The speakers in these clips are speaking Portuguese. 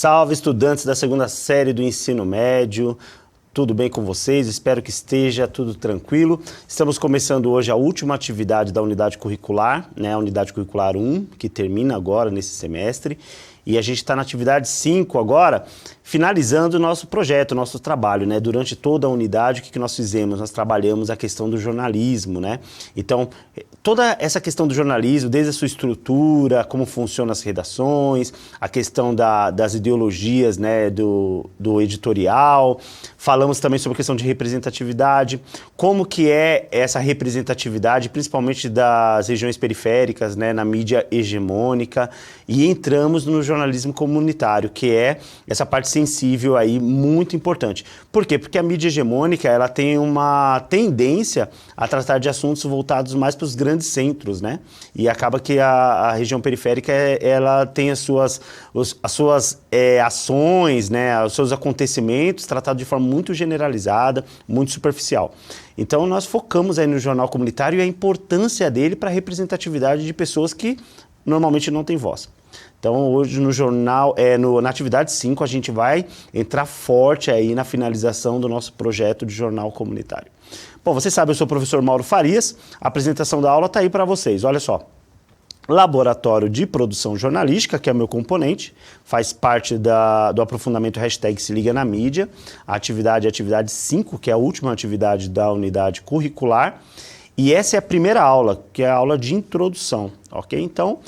Salve, estudantes da segunda série do ensino médio. Tudo bem com vocês? Espero que esteja tudo tranquilo. Estamos começando hoje a última atividade da unidade curricular, né? A unidade curricular 1, que termina agora nesse semestre. E a gente está na atividade 5 agora, finalizando o nosso projeto, o nosso trabalho, né? Durante toda a unidade, o que nós fizemos? Nós trabalhamos a questão do jornalismo, né? Então, toda essa questão do jornalismo, desde a sua estrutura, como funcionam as redações, a questão das ideologias, né? do editorial, falamos também sobre a questão de representatividade, como que é essa representatividade, principalmente das regiões periféricas, né? Na mídia hegemônica, e entramos no jornalismo comunitário, que é essa parte sensível aí muito importante. Por quê? Porque a mídia hegemônica, ela tem uma tendência a tratar de assuntos voltados mais para os grandes centros, né? E acaba que a região periférica, ela tem as suas ações, né? Os seus acontecimentos tratados de forma muito generalizada, muito superficial. Então, nós focamos aí no jornal comunitário e a importância dele para a representatividade de pessoas que normalmente não têm voz. Então, hoje no jornal, na atividade 5, a gente vai entrar forte aí na finalização do nosso projeto de jornal comunitário. Bom, vocês sabem, eu sou o professor Mauro Farias, a apresentação da aula está aí para vocês, olha só. Laboratório de Produção Jornalística, que é o meu componente, faz parte do aprofundamento hashtag Se Liga na Mídia, a atividade 5, que é a última atividade da unidade curricular, e essa é a primeira aula, que é a aula de introdução, ok? Então,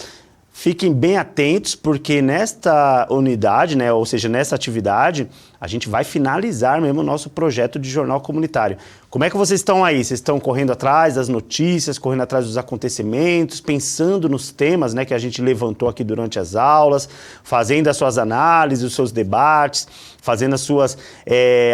fiquem bem atentos, porque nesta unidade, né, ou seja, nessa atividade, a gente vai finalizar mesmo o nosso projeto de jornal comunitário. Como é que vocês estão aí? Vocês estão correndo atrás das notícias, correndo atrás dos acontecimentos, pensando nos temas, né, que a gente levantou aqui durante as aulas, fazendo as suas análises, os seus debates, fazendo as suas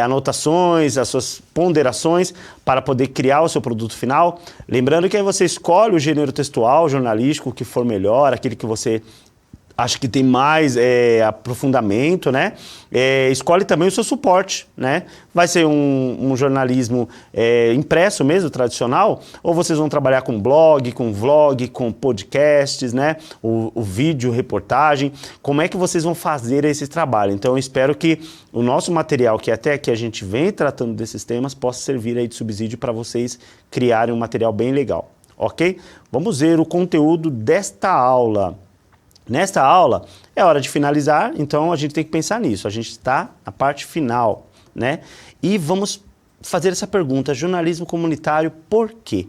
anotações, as suas ponderações para poder criar o seu produto final? Lembrando que aí você escolhe o gênero textual, jornalístico, o que for melhor, aquele que você acha que tem mais aprofundamento, né? Escolhe também o seu suporte, né? Vai ser um jornalismo impresso mesmo, tradicional, ou vocês vão trabalhar com blog, com vlog, com podcasts, né? O vídeo, reportagem. Como é que vocês vão fazer esse trabalho? Então, eu espero que o nosso material, que até aqui a gente vem tratando desses temas, possa servir aí de subsídio para vocês criarem um material bem legal, ok? Vamos ver o conteúdo desta aula. Nesta aula, é hora de finalizar, então a gente tem que pensar nisso. A gente está na parte final, né? E vamos fazer essa pergunta, jornalismo comunitário, por quê?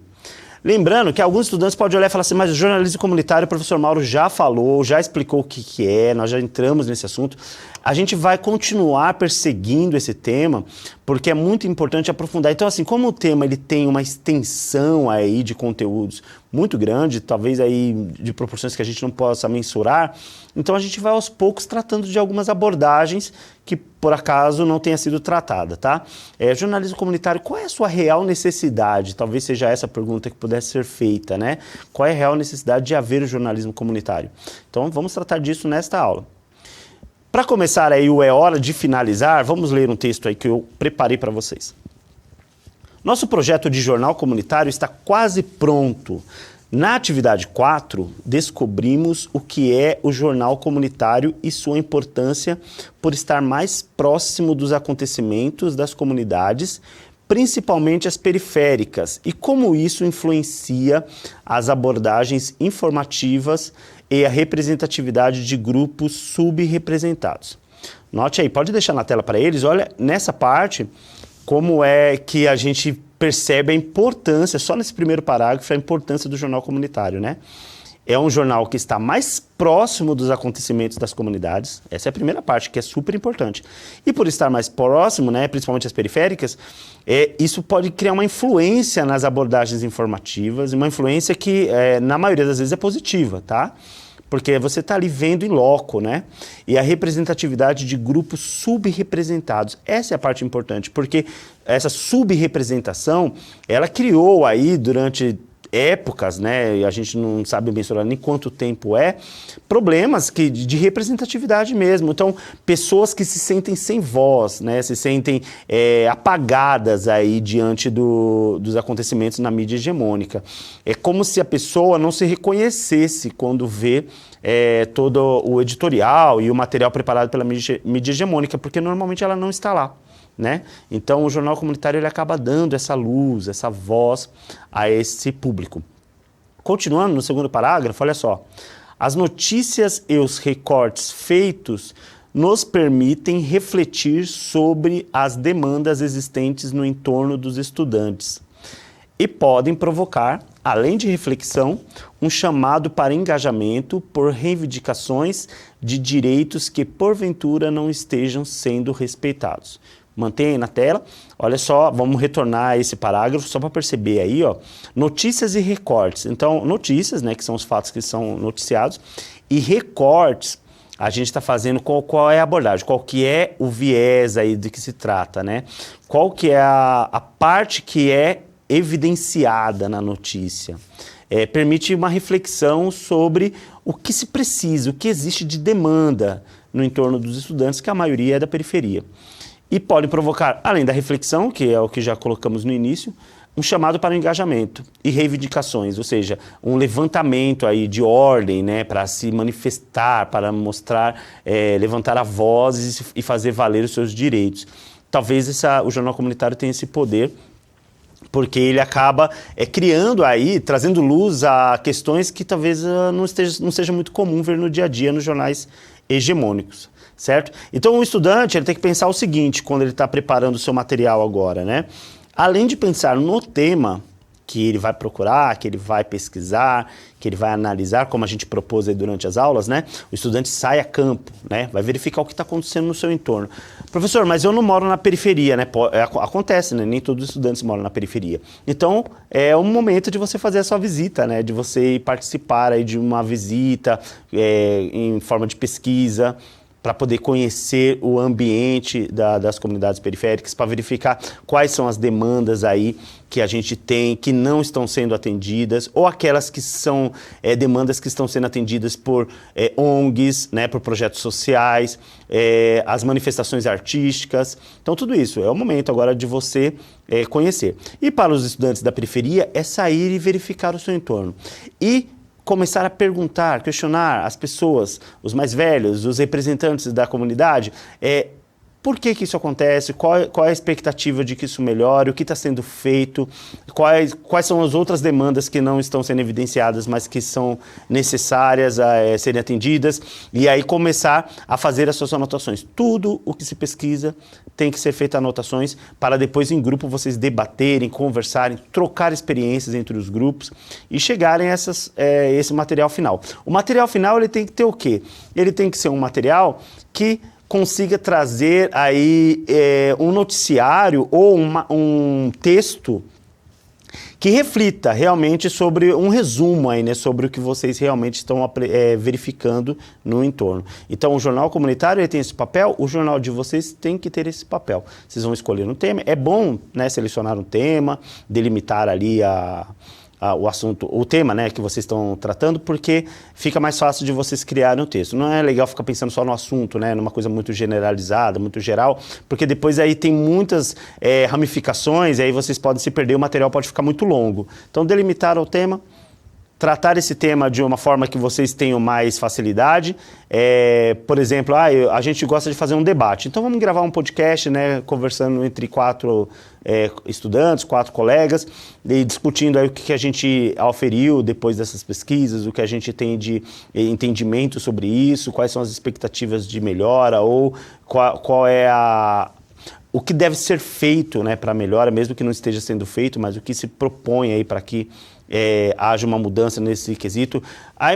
Lembrando que alguns estudantes podem olhar e falar assim, mas o jornalismo comunitário, o professor Mauro já falou, já explicou o que é, nós já entramos nesse assunto. A gente vai continuar perseguindo esse tema, porque é muito importante aprofundar. Então, assim, como o tema ele tem uma extensão aí de conteúdos muito grande, talvez aí de proporções que a gente não possa mensurar, então a gente vai aos poucos tratando de algumas abordagens que, por acaso, não tenha sido tratada, tá? Jornalismo comunitário, qual é a sua real necessidade? Talvez seja essa a pergunta que pudesse ser feita, né? Qual é a real necessidade de haver o jornalismo comunitário? Então, vamos tratar disso nesta aula. Para começar aí o É Hora de Finalizar, vamos ler um texto aí que eu preparei para vocês. Nosso projeto de jornal comunitário está quase pronto. Na atividade 4, descobrimos o que é o jornal comunitário e sua importância por estar mais próximo dos acontecimentos das comunidades, principalmente as periféricas, e como isso influencia as abordagens informativas e a representatividade de grupos subrepresentados. Note aí, pode deixar na tela para eles, olha, nessa parte, como é que a gente percebe a importância, só nesse primeiro parágrafo, a importância do jornal comunitário, né? É um jornal que está mais próximo dos acontecimentos das comunidades, essa é a primeira parte, que é super importante. E por estar mais próximo, né, principalmente as periféricas, isso pode criar uma influência nas abordagens informativas, uma influência que, na maioria das vezes, é positiva, tá? Porque você está ali vendo em loco, né? E a representatividade de grupos subrepresentados. Essa é a parte importante, porque essa subrepresentação, ela criou aí durante épocas, né, e a gente não sabe mensurar nem quanto tempo problemas de representatividade mesmo. Então, pessoas que se sentem sem voz, né, se sentem apagadas aí diante dos acontecimentos na mídia hegemônica. É como se a pessoa não se reconhecesse quando vê todo o editorial e o material preparado pela mídia hegemônica, porque normalmente ela não está lá. Né? Então, o jornal comunitário ele acaba dando essa luz, essa voz a esse público. Continuando no segundo parágrafo, olha só. As notícias e os recortes feitos nos permitem refletir sobre as demandas existentes no entorno dos estudantes e podem provocar, além de reflexão, um chamado para engajamento por reivindicações de direitos que, porventura, não estejam sendo respeitados. Mantenha aí na tela, olha só, vamos retornar a esse parágrafo só para perceber aí, ó, notícias e recortes. Então, notícias, né, que são os fatos que são noticiados, e recortes, a gente está fazendo qual é a abordagem, qual que é o viés aí de que se trata, né? Qual que é a parte que é evidenciada na notícia. Permite uma reflexão sobre o que se precisa, o que existe de demanda no entorno dos estudantes, que a maioria é da periferia. E pode provocar, além da reflexão, que é o que já colocamos no início, um chamado para o engajamento e reivindicações, ou seja, um levantamento aí de ordem, né, para se manifestar, para mostrar, levantar a voz e fazer valer os seus direitos. Talvez o jornal comunitário tenha esse poder, porque ele acaba criando aí, trazendo luz a questões que talvez não seja muito comum ver no dia a dia nos jornais hegemônicos. Certo? Então o estudante ele tem que pensar o seguinte quando ele está preparando o seu material agora, né? Além de pensar no tema que ele vai procurar, que ele vai pesquisar, que ele vai analisar, como a gente propôs aí durante as aulas, né? O estudante sai a campo, né? Vai verificar o que está acontecendo no seu entorno. Professor, mas eu não moro na periferia, né? Acontece, né? Nem todos os estudantes moram na periferia. Então, é um momento de você fazer a sua visita, né? De você ir participar aí de uma visita em forma de pesquisa, para poder conhecer o ambiente das comunidades periféricas, para verificar quais são as demandas aí que a gente tem, que não estão sendo atendidas, ou aquelas que são demandas que estão sendo atendidas por ONGs, né, por projetos sociais, as manifestações artísticas. Então, tudo isso é o momento agora de você conhecer. E para os estudantes da periferia, é sair e verificar o seu entorno. E começar a perguntar, questionar as pessoas, os mais velhos, os representantes da comunidade, por que isso acontece, qual é a expectativa de que isso melhore, o que está sendo feito, quais são as outras demandas que não estão sendo evidenciadas, mas que são necessárias a serem atendidas, e aí começar a fazer as suas anotações. Tudo o que se pesquisa tem que ser feito anotações para depois em grupo vocês debaterem, conversarem, trocar experiências entre os grupos e chegarem a esse material final. O material final ele tem que ter o quê? Ele tem que ser um material que consiga trazer aí um noticiário ou um texto que reflita realmente sobre um resumo aí, né, sobre o que vocês realmente estão verificando no entorno. Então, o jornal comunitário ele tem esse papel, o jornal de vocês tem que ter esse papel. Vocês vão escolher um tema, é bom, né, selecionar um tema, delimitar ali o assunto, o tema, né, que vocês estão tratando, porque fica mais fácil de vocês criarem um texto. Não é legal ficar pensando só no assunto, né, numa coisa muito generalizada, muito geral, porque depois aí tem muitas ramificações e aí vocês podem se perder, o material pode ficar muito longo. Então, delimitar o tema, tratar esse tema de uma forma que vocês tenham mais facilidade. Por exemplo, a gente gosta de fazer um debate. Então vamos gravar um podcast, né, conversando entre 4 estudantes, 4 colegas, e discutindo aí o que a gente auferiu depois dessas pesquisas, o que a gente tem de entendimento sobre isso, quais são as expectativas de melhora, ou qual é o que deve ser feito, né, para melhora, mesmo que não esteja sendo feito, mas o que se propõe aí para que haja uma mudança nesse quesito.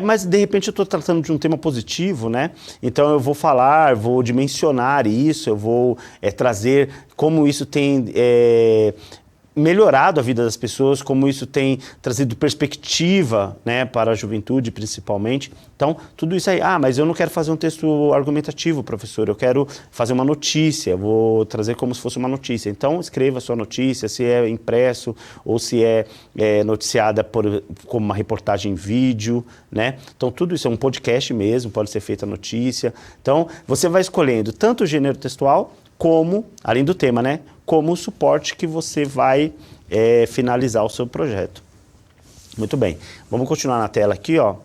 Mas de repente eu estou tratando de um tema positivo, né? Então eu vou dimensionar isso, eu vou trazer como isso tem melhorado a vida das pessoas, como isso tem trazido perspectiva, né, para a juventude, principalmente. Então, tudo isso aí. Mas eu não quero fazer um texto argumentativo, professor, eu quero fazer uma notícia, vou trazer como se fosse uma notícia. Então, escreva a sua notícia, se é impresso ou se é noticiada como uma reportagem em vídeo, né? Então, tudo isso é um podcast mesmo, pode ser feita a notícia. Então, você vai escolhendo tanto o gênero textual, como, além do tema, né? Como o suporte que você vai finalizar o seu projeto. Muito bem. Vamos continuar na tela aqui, ó.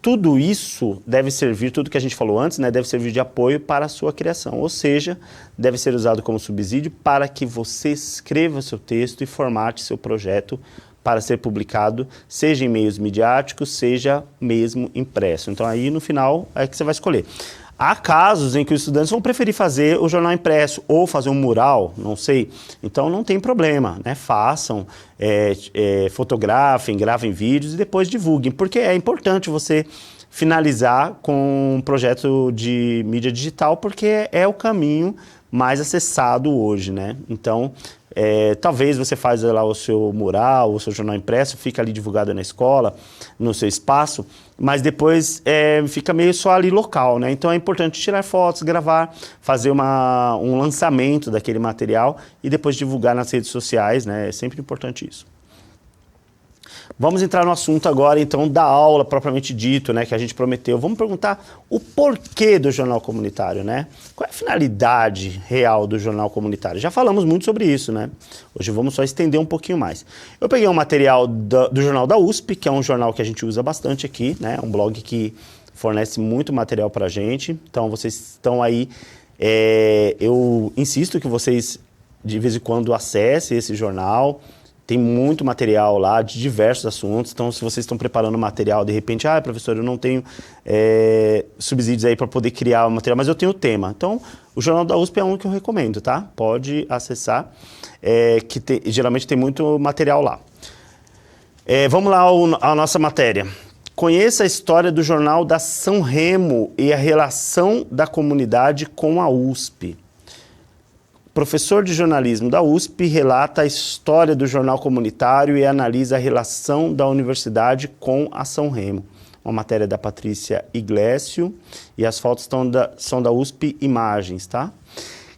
Tudo isso deve servir, tudo que a gente falou antes, né? Deve servir de apoio para a sua criação. Ou seja, deve ser usado como subsídio para que você escreva seu texto e formate seu projeto para ser publicado, seja em meios midiáticos, seja mesmo impresso. Então aí no final é que você vai escolher. Há casos em que os estudantes vão preferir fazer o jornal impresso ou fazer um mural, não sei. Então não tem problema, né? Façam, fotografem, gravem vídeos e depois divulguem, porque é importante você finalizar com um projeto de mídia digital, porque é o caminho mais acessado hoje, né? Então, talvez você faz lá o seu mural, o seu jornal impresso, fica ali divulgado na escola, no seu espaço, mas depois fica meio só ali local, né? Então é importante tirar fotos, gravar, fazer um lançamento daquele material e depois divulgar nas redes sociais, né? É sempre importante isso. Vamos entrar no assunto agora, então, da aula propriamente dito, né, que a gente prometeu. Vamos perguntar o porquê do jornal comunitário, né? Qual é a finalidade real do jornal comunitário? Já falamos muito sobre isso, né? Hoje vamos só estender um pouquinho mais. Eu peguei um material do jornal da USP, que é um jornal que a gente usa bastante aqui, né? Um blog que fornece muito material pra gente. Então, vocês estão aí... eu insisto que vocês, de vez em quando, acessem esse jornal. Tem muito material lá de diversos assuntos, então se vocês estão preparando material, de repente, professor, eu não tenho subsídios aí para poder criar o material, mas eu tenho o tema. Então, o Jornal da USP é um que eu recomendo, tá? Pode acessar, geralmente tem muito material lá. Vamos lá à nossa matéria. Conheça a história do Jornal da São Remo e a relação da comunidade com a USP. Professor de jornalismo da USP relata a história do jornal comunitário e analisa a relação da universidade com a São Remo. Uma matéria da Patrícia Iglesio e as fotos são da USP Imagens, tá?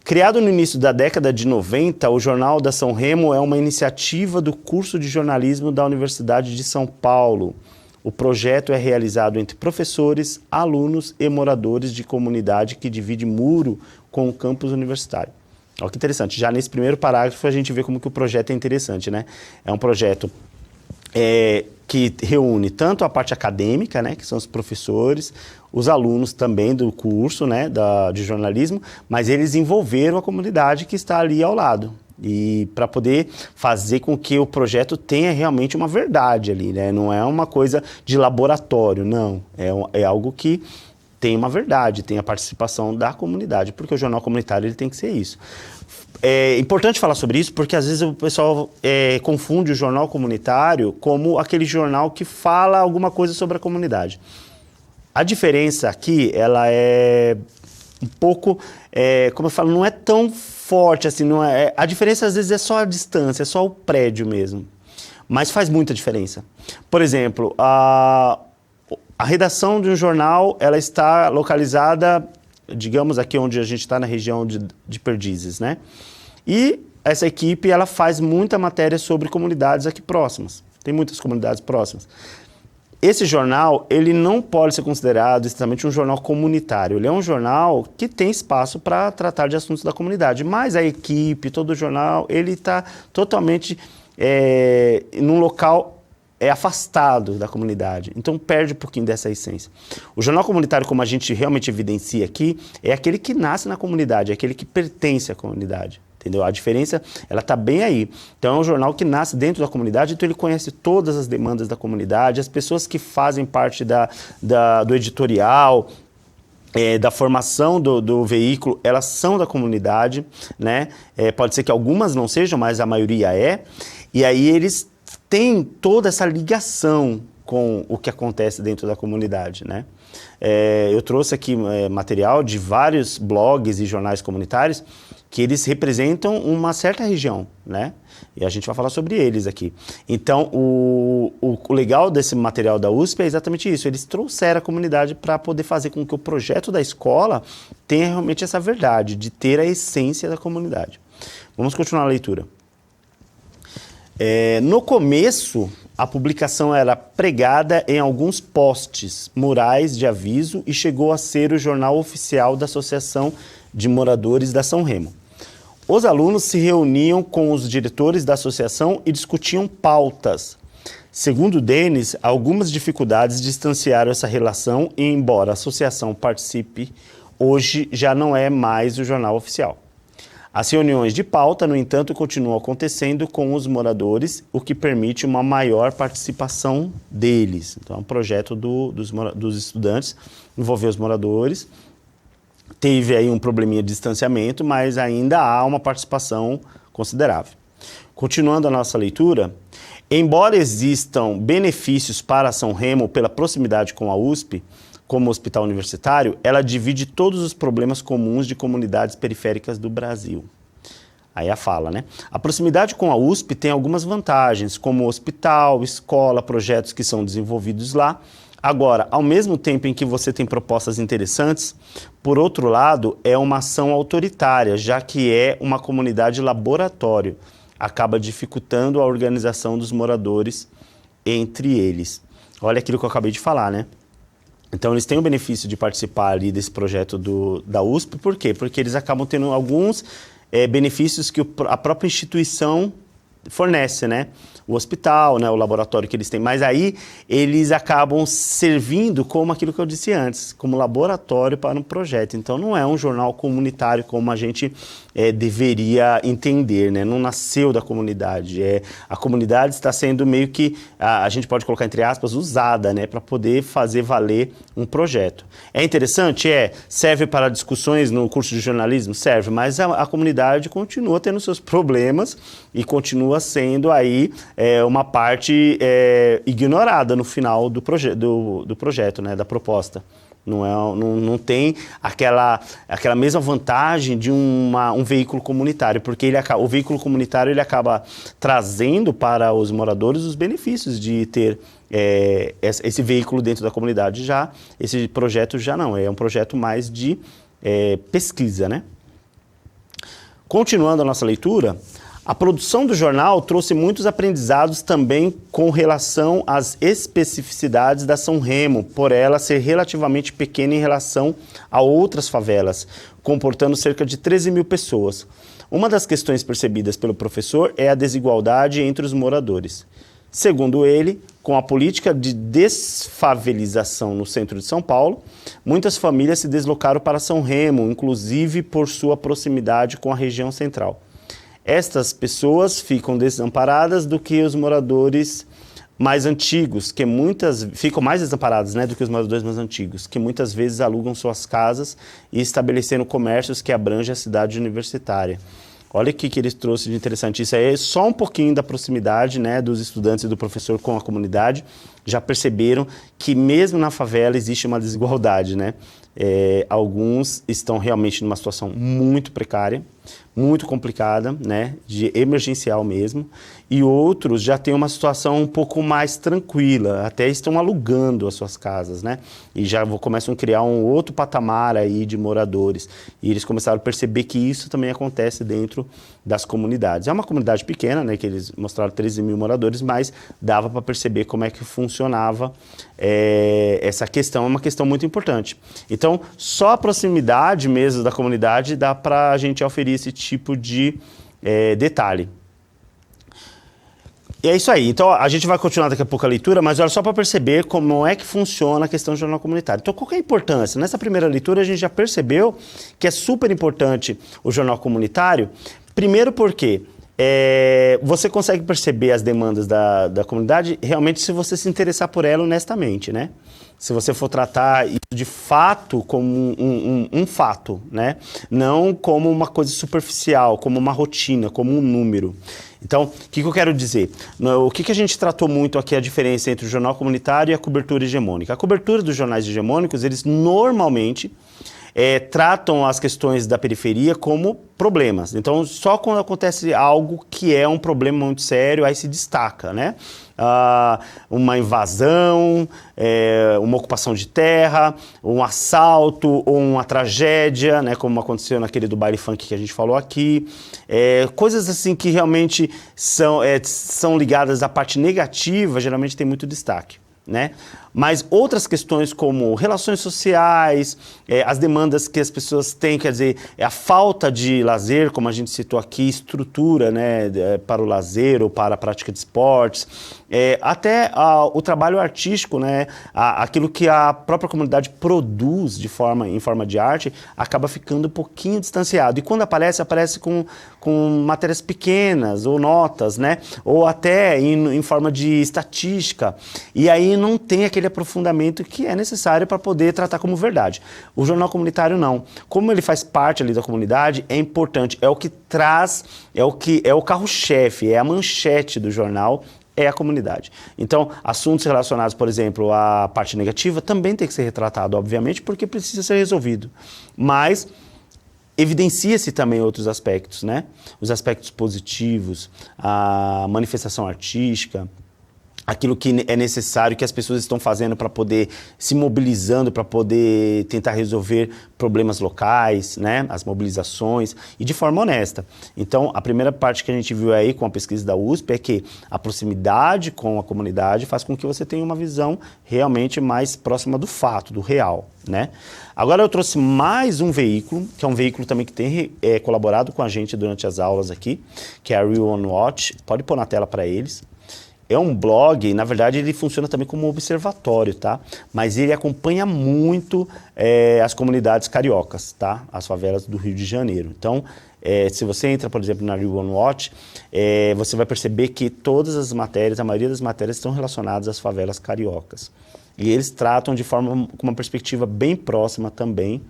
Criado no início da década de 90, o Jornal da São Remo é uma iniciativa do curso de jornalismo da Universidade de São Paulo. O projeto é realizado entre professores, alunos e moradores de comunidade que divide muro com o campus universitário. Olha que interessante, já nesse primeiro parágrafo a gente vê como que o projeto é interessante, né? É um projeto que reúne tanto a parte acadêmica, né, que são os professores, os alunos também do curso, né, de jornalismo, mas eles envolveram a comunidade que está ali ao lado. E para poder fazer com que o projeto tenha realmente uma verdade ali, né? Não é uma coisa de laboratório, não. É algo que tem uma verdade, tem a participação da comunidade, porque o jornal comunitário ele tem que ser isso. É importante falar sobre isso porque às vezes o pessoal confunde o jornal comunitário como aquele jornal que fala alguma coisa sobre a comunidade. A diferença aqui, ela é um pouco, como eu falo, não é tão forte assim, a diferença às vezes é só a distância, é só o prédio mesmo, mas faz muita diferença. Por exemplo, a redação de um jornal, ela está localizada, digamos, aqui onde a gente está, na região de Perdizes, né? E essa equipe, ela faz muita matéria sobre comunidades aqui próximas. Tem muitas comunidades próximas. Esse jornal, ele não pode ser considerado estritamente um jornal comunitário. Ele é um jornal que tem espaço para tratar de assuntos da comunidade. Mas a equipe, todo o jornal, ele está totalmente num local afastado da comunidade, então perde um pouquinho dessa essência. O jornal comunitário, como a gente realmente evidencia aqui, é aquele que nasce na comunidade, é aquele que pertence à comunidade, entendeu? A diferença, ela está bem aí. Então é um jornal que nasce dentro da comunidade, então ele conhece todas as demandas da comunidade, as pessoas que fazem parte do editorial, da formação do veículo, elas são da comunidade, né? Pode ser que algumas não sejam, mas a maioria e aí eles tem toda essa ligação com o que acontece dentro da comunidade, né? Eu trouxe aqui material de vários blogs e jornais comunitários que eles representam uma certa região, né? E a gente vai falar sobre eles aqui. Então, o legal desse material da USP é exatamente isso. Eles trouxeram a comunidade para poder fazer com que o projeto da escola tenha realmente essa verdade, de ter a essência da comunidade. Vamos continuar a leitura. No começo, a publicação era pregada em alguns postes murais de aviso e chegou a ser o jornal oficial da Associação de Moradores da São Remo. Os alunos se reuniam com os diretores da associação e discutiam pautas. Segundo Denis, algumas dificuldades distanciaram essa relação e, embora a associação participe, hoje já não é mais o jornal oficial. As reuniões de pauta, no entanto, continuam acontecendo com os moradores, o que permite uma maior participação deles. Então, é um projeto dos estudantes, envolver os moradores. Teve aí um probleminha de distanciamento, mas ainda há uma participação considerável. Continuando a nossa leitura, embora existam benefícios para São Remo pela proximidade com a USP, como hospital universitário, ela divide todos os problemas comuns de comunidades periféricas do Brasil. Aí a fala, né? A proximidade com a USP tem algumas vantagens, como hospital, escola, projetos que são desenvolvidos lá. Agora, ao mesmo tempo em que você tem propostas interessantes, por outro lado, é uma ação autoritária, já que é uma comunidade laboratório. Acaba dificultando a organização dos moradores entre eles. Olha aquilo que eu acabei de falar, né? Então, eles têm o benefício de participar ali desse projeto da USP. Por quê? Porque eles acabam tendo alguns benefícios que a própria instituição fornece, né? O hospital, né? O laboratório que eles têm. Mas aí, eles acabam servindo como aquilo que eu disse antes, como laboratório para um projeto. Então, não é um jornal comunitário como a gente deveria entender, né? Não nasceu da comunidade. A comunidade está sendo meio que, a gente pode colocar entre aspas, usada, né? Para poder fazer valer um projeto. É interessante? Serve para discussões no curso de jornalismo? Serve, mas a comunidade continua tendo seus problemas e continua sendo aí uma parte ignorada no final do projeto, né? Da proposta. Não tem aquela mesma vantagem de um veículo comunitário, porque o veículo comunitário ele acaba trazendo para os moradores os benefícios de ter esse veículo dentro da comunidade. Já esse projeto já não, é um projeto mais de pesquisa, né? Continuando a nossa leitura, a produção do jornal trouxe muitos aprendizados também com relação às especificidades da São Remo, por ela ser relativamente pequena em relação a outras favelas, comportando cerca de 13 mil pessoas. Uma das questões percebidas pelo professor é a desigualdade entre os moradores. Segundo ele, com a política de desfavelização no centro de São Paulo, muitas famílias se deslocaram para São Remo, inclusive por sua proximidade com a região central. Estas pessoas ficam desamparadas do que os moradores mais antigos, ficam mais desamparadas, né, do que os moradores mais antigos, que muitas vezes alugam suas casas e estabeleceram comércios que abrangem a cidade universitária. Olha o que eles trouxeram de interessante. Isso aí é só um pouquinho da proximidade, né, dos estudantes e do professor com a comunidade. Já perceberam que mesmo na favela existe uma desigualdade, né? Alguns estão realmente numa situação muito precária, muito complicada, né, de emergencial mesmo, e outros já têm uma situação um pouco mais tranquila, até estão alugando as suas casas, né, e já começam a criar um outro patamar aí de moradores, e eles começaram a perceber que isso também acontece dentro das comunidades. É uma comunidade pequena, né, que eles mostraram 13 mil moradores, mas dava para perceber como é que funcionava essa questão, é uma questão muito importante. Então, só a proximidade mesmo da comunidade dá para a gente oferir esse tipo de detalhe. E é isso aí. Então, a gente vai continuar daqui a pouco a leitura, mas olha só para perceber como é que funciona a questão do jornal comunitário. Então, qual que é a importância? Nessa primeira leitura, a gente já percebeu que é super importante o jornal comunitário. Primeiro porque você consegue perceber as demandas da comunidade realmente se você se interessar por ela honestamente, né? Se você for tratar isso de fato como um fato, né? Não como uma coisa superficial, como uma rotina, como um número. Então, o que eu quero dizer? O que a gente tratou muito aqui, a diferença entre o jornal comunitário e a cobertura hegemônica. A cobertura dos jornais hegemônicos, eles normalmente tratam as questões da periferia como problemas. Então, só quando acontece algo que é um problema muito sério, aí se destaca, né? Uma invasão, uma ocupação de terra, um assalto ou uma tragédia, né, como aconteceu naquele do baile funk que a gente falou aqui. Coisas assim que realmente são ligadas à parte negativa, geralmente tem muito destaque, né? Mas outras questões como relações sociais, as demandas que as pessoas têm, quer dizer, a falta de lazer, como a gente citou aqui, estrutura, né, para o lazer ou para a prática de esportes, até o trabalho artístico, né, aquilo que a própria comunidade produz em forma de arte, acaba ficando um pouquinho distanciado. E quando aparece com matérias pequenas ou notas, né, ou até em forma de estatística. E aí não tem aquele aprofundamento que é necessário para poder tratar como verdade. O jornal comunitário não. Como ele faz parte ali da comunidade, é importante, é o que traz, é o carro-chefe, é a manchete do jornal, é a comunidade. Então, assuntos relacionados, por exemplo, à parte negativa, também tem que ser retratado, obviamente, porque precisa ser resolvido. Mas evidencia-se também outros aspectos, né? Os aspectos positivos, a manifestação artística, aquilo que é necessário, que as pessoas estão fazendo para poder, se mobilizando para poder tentar resolver problemas locais, né? As mobilizações, e de forma honesta. Então, a primeira parte que a gente viu aí com a pesquisa da USP é que a proximidade com a comunidade faz com que você tenha uma visão realmente mais próxima do fato, do real, né? Agora eu trouxe mais um veículo, que é um veículo também que tem colaborado com a gente durante as aulas aqui, que é a Real on Watch. Pode pôr na tela para eles. É um blog, na verdade ele funciona também como um observatório, tá? Mas ele acompanha muito as comunidades cariocas, tá? As favelas do Rio de Janeiro. Então, se você entra, por exemplo, na Real on Watch, você vai perceber que todas as matérias, a maioria das matérias estão relacionadas às favelas cariocas. E eles tratam com uma perspectiva bem próxima também,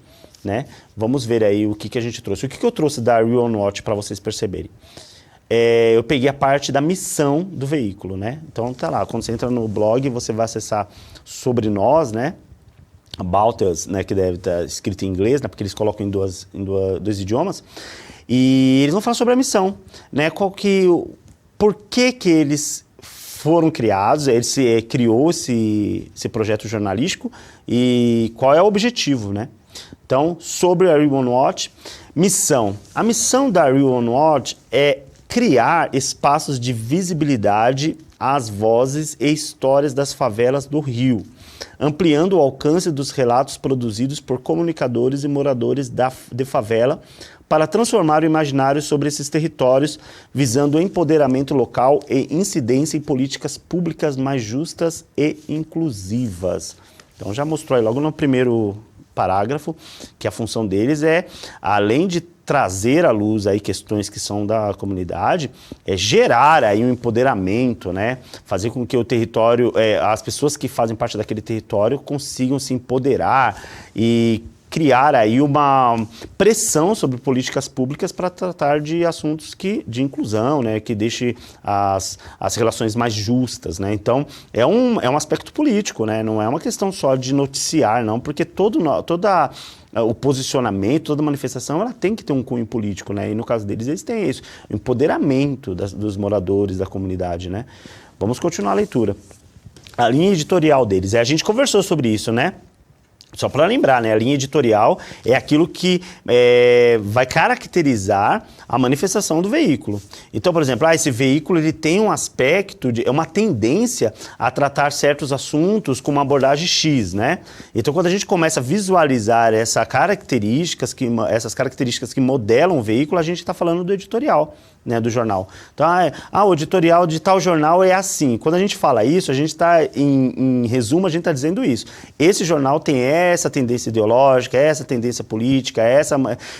né? Vamos ver aí o que a gente trouxe. O que eu trouxe da Real on Watch para vocês perceberem? Eu peguei a parte da missão do veículo, né? Então tá lá, quando você entra no blog, você vai acessar sobre nós, né? About Us, né? Que deve estar escrito em inglês, né? Porque eles colocam em dois idiomas. E eles vão falar sobre a missão, né? Por que eles foram criados, criou esse projeto jornalístico e qual é o objetivo, né? Então, sobre a Real on Watch, missão. A missão da Real on Watch é criar espaços de visibilidade às vozes e histórias das favelas do Rio, ampliando o alcance dos relatos produzidos por comunicadores e moradores de favela para transformar o imaginário sobre esses territórios, visando o empoderamento local e incidência em políticas públicas mais justas e inclusivas. Então já mostrou aí logo no primeiro parágrafo que a função deles além de trazer à luz aí questões que são da comunidade, gerar aí um empoderamento, né? Fazer com que o território, as pessoas que fazem parte daquele território consigam se empoderar e criar aí uma pressão sobre políticas públicas para tratar de assuntos de inclusão, né? Que deixe as relações mais justas, né? Então, é um aspecto político, né? Não é uma questão só de noticiar, não, porque toda o posicionamento, toda manifestação, ela tem que ter um cunho político, né? E no caso deles, eles têm isso, o empoderamento dos moradores da comunidade, né? Vamos continuar a leitura. A linha editorial deles, a gente conversou sobre isso, né? Só para lembrar, né? A linha editorial é aquilo que vai caracterizar a manifestação do veículo. Então, por exemplo, esse veículo ele tem um aspecto, uma tendência a tratar certos assuntos com uma abordagem X, né? Então, quando a gente começa a visualizar essas características que modelam o veículo, a gente está falando do editorial, né, do jornal. Então, o editorial de tal jornal é assim. Quando a gente fala isso, a gente está, em resumo, a gente está dizendo isso. Esse jornal tem essa tendência ideológica, essa tendência política,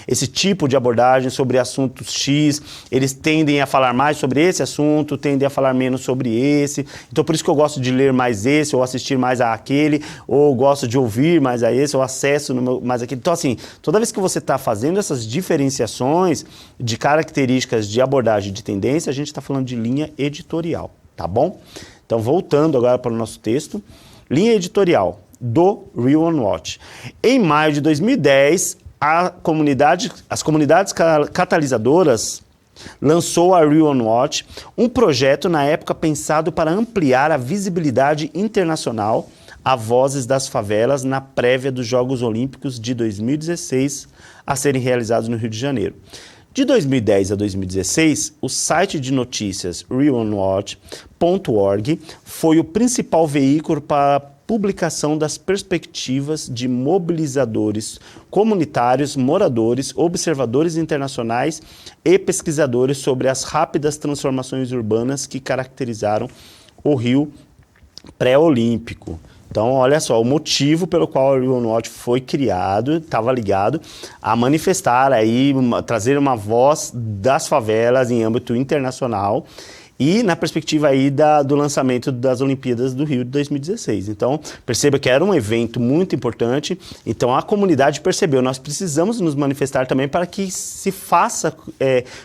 esse tipo de abordagem sobre assuntos X. Eles tendem a falar mais sobre esse assunto, tendem a falar menos sobre esse. Então, por isso que eu gosto de ler mais esse, ou assistir mais àquele, ou gosto de ouvir mais a esse, ou acesso mais aquele. Então, assim, toda vez que você está fazendo essas diferenciações de características de abordagem de tendência, a gente está falando de linha editorial, tá bom? Então, voltando agora para o nosso texto. Linha editorial. do Rio on Watch. Em maio de 2010, as comunidades catalisadoras lançou a Rio on Watch, um projeto na época pensado para ampliar a visibilidade internacional a vozes das favelas na prévia dos Jogos Olímpicos de 2016 a serem realizados no Rio de Janeiro. De 2010 a 2016, o site de notícias rionwatch.org foi o principal veículo para a publicação das perspectivas de mobilizadores comunitários, moradores, observadores internacionais e pesquisadores sobre as rápidas transformações urbanas que caracterizaram o Rio pré-olímpico. Então, olha só, o motivo pelo qual o Rio on Watch foi criado estava ligado a manifestar aí, trazer uma voz das favelas em âmbito internacional e na perspectiva aí do lançamento das Olimpíadas do Rio de 2016. Então, perceba que era um evento muito importante, então a comunidade percebeu, nós precisamos nos manifestar também para que se faça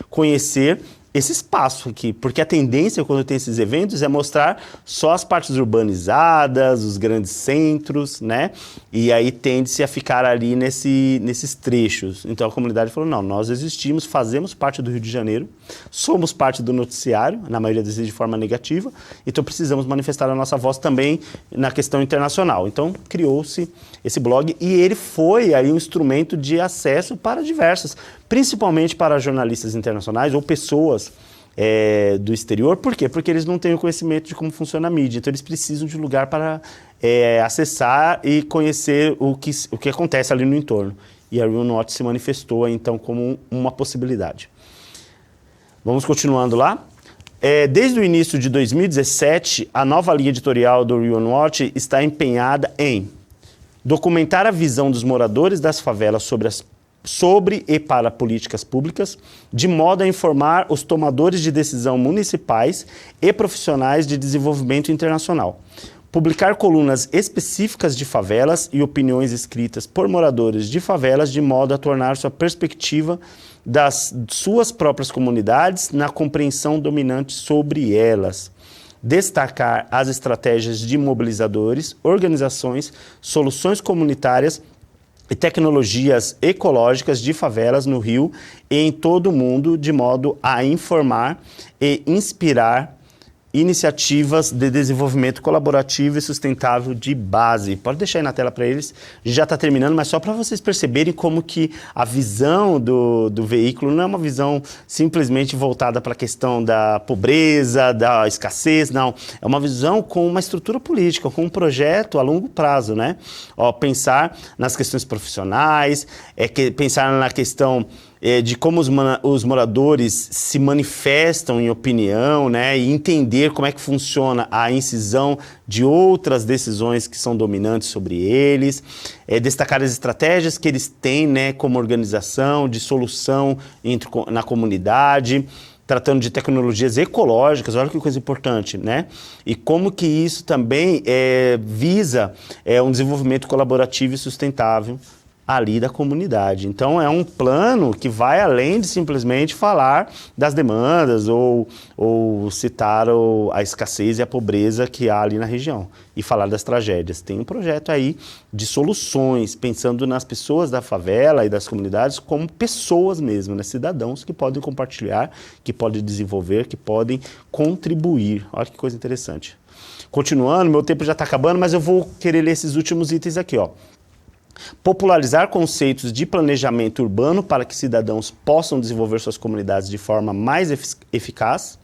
conhecer esse espaço aqui, porque a tendência quando tem esses eventos é mostrar só as partes urbanizadas, os grandes centros, né? E aí tende-se a ficar ali nesses trechos. Então a comunidade falou, não, nós existimos, fazemos parte do Rio de Janeiro, somos parte do noticiário, na maioria das vezes de forma negativa, então precisamos manifestar a nossa voz também na questão internacional. Então criou-se esse blog e ele foi aí um instrumento de acesso para diversas, principalmente para jornalistas internacionais ou pessoas do exterior. Por quê? Porque eles não têm o conhecimento de como funciona a mídia, então eles precisam de um lugar para acessar e conhecer o que acontece ali no entorno. E a Rio on Watch se manifestou então como uma possibilidade. Vamos continuando lá. Desde o início de 2017, a nova linha editorial do Rio on Watch está empenhada em documentar a visão dos moradores das favelas sobre e para políticas públicas, de modo a informar os tomadores de decisão municipais e profissionais de desenvolvimento internacional. Publicar colunas específicas de favelas e opiniões escritas por moradores de favelas, de modo a tornar sua perspectiva das suas próprias comunidades na compreensão dominante sobre elas. Destacar as estratégias de mobilizadores, organizações, soluções comunitárias e tecnologias ecológicas de favelas no Rio e em todo o mundo, de modo a informar e inspirar iniciativas de desenvolvimento colaborativo e sustentável de base. Pode deixar aí na tela para eles, a gente já está terminando, mas só para vocês perceberem como que a visão do veículo não é uma visão simplesmente voltada para a questão da pobreza, da escassez, não. É uma visão com uma estrutura política, com um projeto a longo prazo, né? Pensar nas questões profissionais, pensar na questão de como os moradores se manifestam em opinião, né, e entender como é que funciona a incisão de outras decisões que são dominantes sobre eles, destacar as estratégias que eles têm, né, como organização, de solução na comunidade, tratando de tecnologias ecológicas, olha que coisa importante, né? E como que isso também visa um desenvolvimento colaborativo e sustentável ali da comunidade. Então é um plano que vai além de simplesmente falar das demandas ou citar a escassez e a pobreza que há ali na região e falar das tragédias. Tem um projeto aí de soluções, pensando nas pessoas da favela e das comunidades como pessoas mesmo, né? Cidadãos que podem compartilhar, que podem desenvolver, que podem contribuir. Olha que coisa interessante. Continuando, meu tempo já está acabando, mas eu vou querer ler esses últimos itens aqui, ó. Popularizar conceitos de planejamento urbano para que cidadãos possam desenvolver suas comunidades de forma mais eficaz.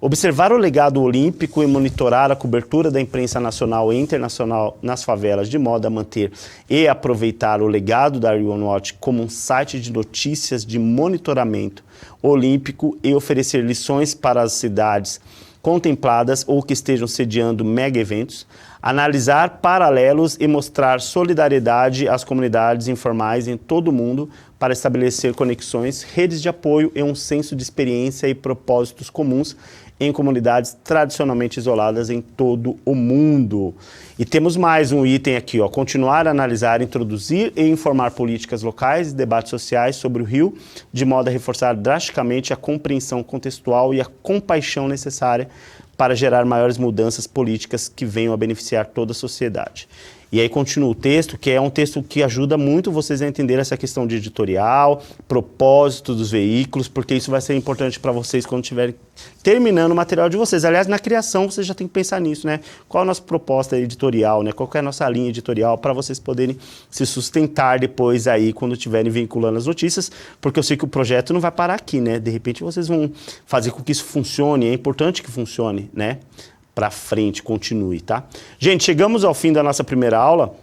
Observar o legado olímpico e monitorar a cobertura da imprensa nacional e internacional nas favelas, de modo a manter e aproveitar o legado da Rio on Watch como um site de notícias de monitoramento olímpico e oferecer lições para as cidades contempladas ou que estejam sediando mega eventos. Analisar paralelos e mostrar solidariedade às comunidades informais em todo o mundo para estabelecer conexões, redes de apoio e um senso de experiência e propósitos comuns em comunidades tradicionalmente isoladas em todo o mundo. E temos mais um item aqui, ó, continuar a analisar, introduzir e informar políticas locais e debates sociais sobre o Rio, de modo a reforçar drasticamente a compreensão contextual e a compaixão necessária para gerar maiores mudanças políticas que venham a beneficiar toda a sociedade. E aí continua o texto, que é um texto que ajuda muito vocês a entender essa questão de editorial, propósito dos veículos, porque isso vai ser importante para vocês quando estiverem terminando o material de vocês. Aliás, na criação vocês já tem que pensar nisso, né? Qual a nossa proposta editorial, né? Qual que é a nossa linha editorial para vocês poderem se sustentar depois aí quando estiverem vinculando as notícias, porque eu sei que o projeto não vai parar aqui, né? De repente vocês vão fazer com que isso funcione, é importante que funcione, né? Para frente, continue, tá? Gente, chegamos ao fim da nossa primeira aula,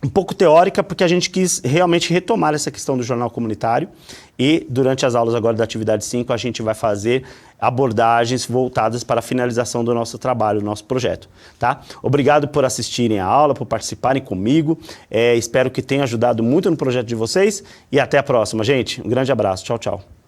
um pouco teórica, porque a gente quis realmente retomar essa questão do jornal comunitário e durante as aulas agora da atividade 5 a gente vai fazer abordagens voltadas para a finalização do nosso trabalho, do nosso projeto, tá? Obrigado por assistirem a aula, por participarem comigo, espero que tenha ajudado muito no projeto de vocês e até a próxima, gente. Um grande abraço, tchau, tchau.